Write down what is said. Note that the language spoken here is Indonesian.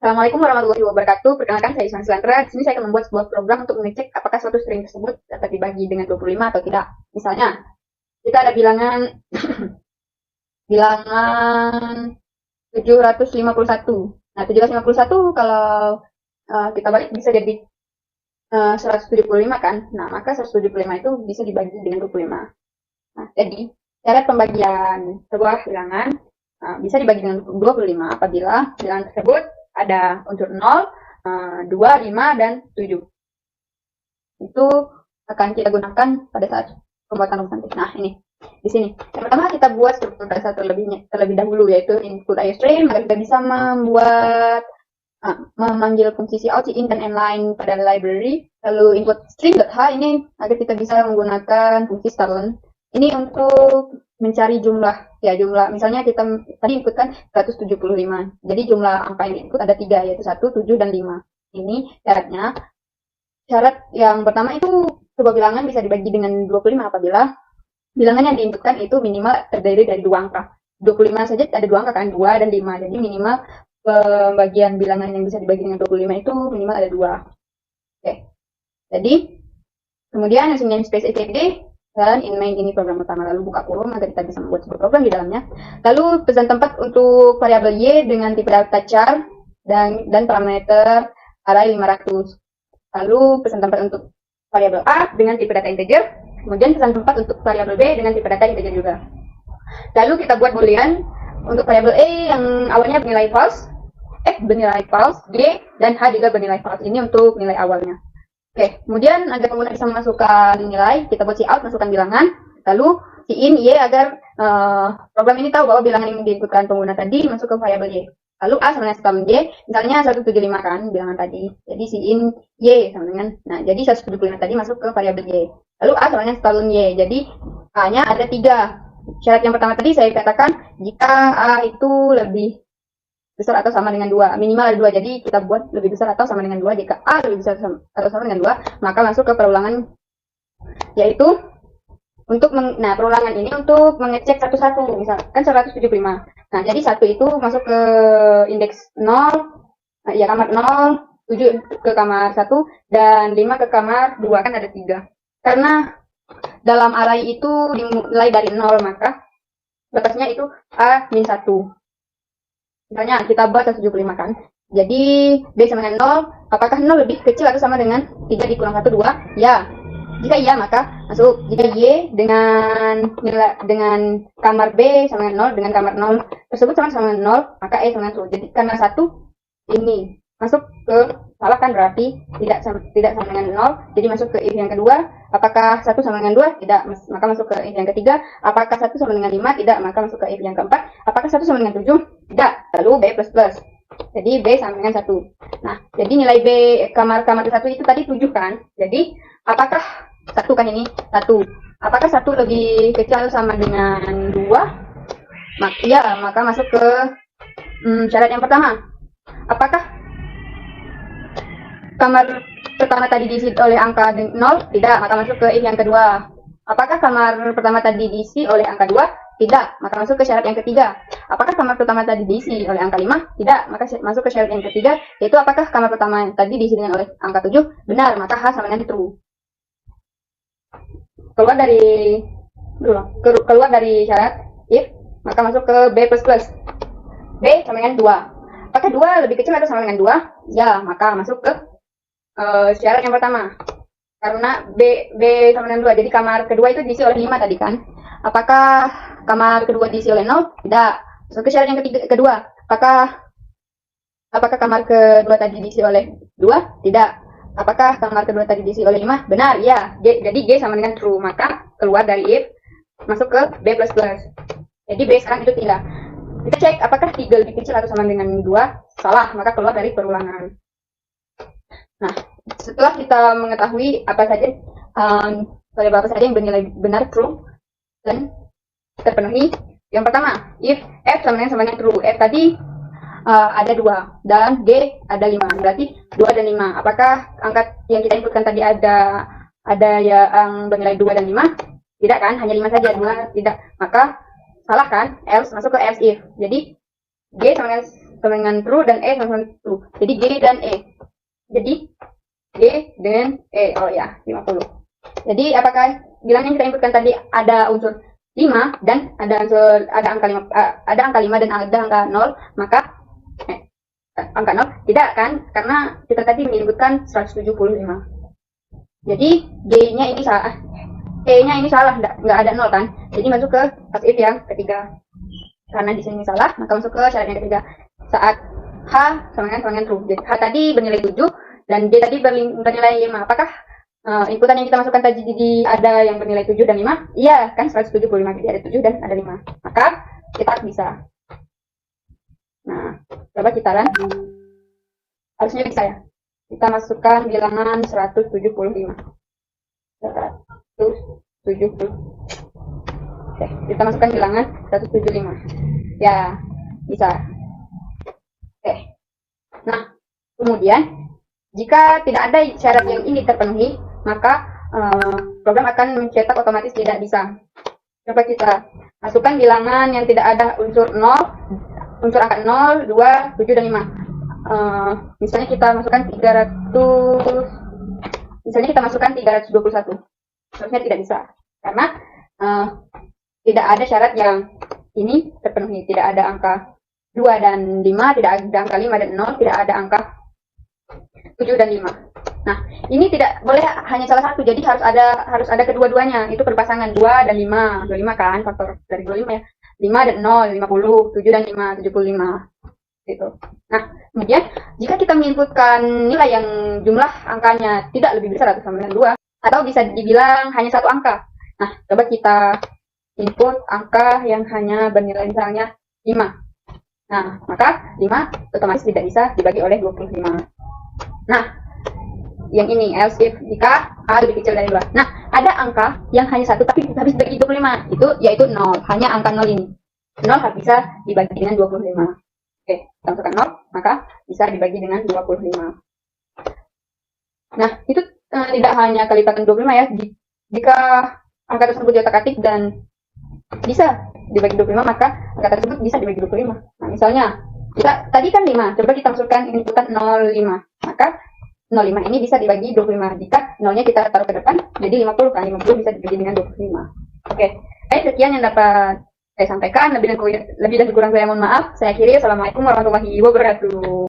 Assalamualaikum warahmatullahi wabarakatuh. Perkenalkan saya Isman Sulandra. Di sini saya akan membuat sebuah program untuk mengecek apakah suatu string tersebut dapat dibagi dengan 25 atau tidak. Misalnya, kita ada bilangan bilangan 751. Nah, 751 kalau kita balik bisa jadi 175 kan? Nah, maka 175 itu bisa dibagi dengan 25. Nah, jadi syarat pembagian sebuah bilangan bisa dibagi dengan 25 apabila bilangan tersebut ada unsur 0, 2, 5, dan 7. Itu akan kita gunakan pada saat pembuatan rumus nanti. Nah, ini di sini. Yang pertama kita buat struktur dasar terlebih dahulu, yaitu input IOStream agar kita bisa memanggil fungsi cout, in, dan inline pada library. Lalu input string.h ini agar kita bisa menggunakan fungsi starlen. Ini untuk mencari jumlah, misalnya kita tadi inputkan 175. Jadi jumlah angka yang input ada 3, yaitu 1, 7, dan 5. Ini syaratnya. Syarat yang pertama itu sebuah bilangan bisa dibagi dengan 25 apabila bilangan yang diinputkan itu minimal terdiri dari 2 angka. 25 saja ada 2 angka kan, 2 dan 5. Jadi minimal pembagian bilangan yang bisa dibagi dengan 25 itu minimal ada 2. Oke. Jadi kemudian hasilnya space etcd dan in main ini program utama, lalu buka kurung agar kita bisa membuat sebuah program di dalamnya. Lalu pesan tempat untuk variabel y dengan tipe data char dan parameter array 500. Lalu pesan tempat untuk variabel a dengan tipe data integer. Kemudian pesan tempat untuk variabel b dengan tipe data integer juga. Lalu kita buat boolean untuk variabel e yang awalnya bernilai false, f bernilai false, g dan h juga bernilai false. Ini untuk nilai awalnya. Oke, kemudian agar pengguna bisa memasukkan nilai, kita buat cout masukkan bilangan, lalu in y agar program ini tahu bahwa bilangan yang diinputkan pengguna tadi masuk ke variabel y. Lalu a sama dengan stallen y, misalnya 175 kan bilangan tadi. Jadi in y sama dengan, nah jadi 175 tadi masuk ke variabel y. Lalu a sama dengan stallen y, jadi a-nya ada 3. Syarat yang pertama tadi saya katakan jika a itu lebih besar atau sama dengan 2, minimal ada 2. Jadi kita buat lebih besar atau sama dengan 2. Jika a lebih besar atau sama dengan 2, maka masuk ke perulangan, yaitu untuk perulangan ini untuk mengecek satu-satu, misalkan 175. Nah, jadi 1 itu masuk ke indeks 0, kamar 0, 7 ke kamar 1, dan 5 ke kamar 2, kan ada 3. Karena dalam array itu dimulai dari 0, maka batasnya itu a-1. Misalnya kita buat 175 kan. Jadi B sama dengan 0, apakah 0 lebih kecil atau sama dengan 3 dikurang 1, 2? Ya. Jika iya maka masuk. Jika Y dengan kamar B sama dengan 0 dengan kamar 0 tersebut sama dengan 0, maka E sama dengan 1. Jadi karena 1 ini masuk ke salah kan, berarti tidak sama dengan 0. Jadi masuk ke if yang kedua. Apakah 1 sama dengan 2? Tidak, maka masuk ke if yang ketiga. Apakah 1 sama dengan 5? Tidak, maka masuk ke if yang keempat. Apakah 1 sama dengan 7? Tidak, lalu B++. Jadi B sama dengan 1. Nah, jadi nilai B kamar 1 itu tadi 7 kan. Jadi apakah 1 kan ini? 1. Apakah 1 lebih kecil atau sama dengan 2? Maka masuk ke syarat yang pertama. Apakah kamar pertama tadi diisi oleh angka 0? Tidak, maka masuk ke if yang kedua. Apakah kamar pertama tadi diisi oleh angka 2? Tidak, maka masuk ke syarat yang ketiga. Apakah kamar pertama tadi diisi oleh angka 5? Tidak, maka masuk ke syarat yang ketiga, yaitu apakah kamar pertama tadi diisi dengan oleh angka 7? Benar, maka H sama dengan true. Keluar dari syarat if, maka masuk ke B++. B sama dengan 2. Apakah 2 lebih kecil atau sama dengan 2? Ya, maka masuk ke syarat yang pertama. Karena B sama dengan 2, jadi kamar kedua itu diisi oleh 5 tadi kan. Apakah kamar kedua diisi oleh 0? Tidak. Masuk ke syarat yang kedua. Apakah kamar kedua tadi diisi oleh 2? Tidak. Apakah kamar kedua tadi diisi oleh 5? Benar, ya. Jadi G sama dengan true, maka keluar dari if, masuk ke B++. Jadi B sekarang itu tidak. Kita cek apakah 3 lebih kecil atau sama dengan 2? Salah, maka keluar dari perulangan. Nah, setelah kita mengetahui apa saja yang bernilai benar true dan terpenuhi, yang pertama, if f sama dengan true, f tadi ada 2 dan g ada 5, berarti 2 dan 5. Apakah angka yang kita inputkan tadi ada yang bernilai 2 dan 5? Tidak kan, hanya 5 saja, 2 tidak. Maka salah kan, else, masuk ke else if. Jadi g sama dengan sama dengan true dan E sama dengan true. Jadi G dan E. Jadi G dan E. Oh ya, 50. Jadi apakah bilang yang kita inputkan tadi ada unsur 5 dan ada angka 5 ada angka 5 dan ada angka 0, maka angka 0 tidak kan, karena kita tadi menyebutkan 175. Jadi G-nya ini salah, E-nya ini salah, nggak ada 0 kan. Jadi masuk ke as if yang ketiga. Karena di sini salah, maka masuk ke syarat yang ketiga. Saat H sama dengan true. Jadi H tadi bernilai 7 dan G tadi bernilai 5. Apakah inputan yang kita masukkan tadi ada yang bernilai 7 dan 5? Iya, kan 175. Jadi ada 7 dan ada 5. Maka kita bisa. Nah, coba kita run. Harusnya bisa ya. Kita masukkan bilangan 175. 170. Oke, kita masukkan bilangan 175. Ya, bisa. Oke. Nah, kemudian jika tidak ada syarat yang ini terpenuhi, maka program akan mencetak otomatis tidak bisa. Coba kita masukkan bilangan yang tidak ada unsur 0, unsur angka 0, 2, 7, dan 5. Misalnya kita masukkan 321. Harusnya tidak bisa. Karena tidak ada syarat yang ini terpenuhi. Tidak ada angka 2 dan 5, tidak ada angka 5 dan 0, tidak ada angka 7 dan 5. Nah, ini tidak boleh hanya salah satu, jadi harus ada kedua-duanya. Itu perpasangan 2 dan 5. 25 kan, faktor dari 25 ya. 5 dan 0, 50, 7 dan 5, 75. Gitu. Nah, kemudian jika kita menginputkan nilai yang jumlah angkanya tidak lebih besar atau sama dengan 2, atau bisa dibilang hanya satu angka. Nah, coba kita input angka yang hanya bernilai misalnya 5. Nah, maka 5 otomatis tidak bisa dibagi oleh 25. Nah, yang ini else if jika A lebih kecil dari 2. Nah, ada angka yang hanya satu tapi habis dibagi 25. Itu yaitu 0. Hanya angka 0 ini. 0 harus bisa dibagi dengan 25. Oke, kita masukkan 0, maka bisa dibagi dengan 25. Nah, itu tidak hanya kelipatan 25 ya. Jika angka tersebut diotak-atik dan bisa dibagi 25, maka angka tersebut bisa dibagi 25. Nah, misalnya, tadi kan 5, coba kita masukkan inputan 05. Maka 05 ini bisa dibagi 25. Jika 0-nya kita taruh ke depan, jadi 50 kan. 50 bisa dibagi dengan 25. Oke, sekian yang dapat saya sampaikan. Lebih dan kurang saya mohon maaf. Saya akhiri. Assalamualaikum warahmatullahi wabarakatuh.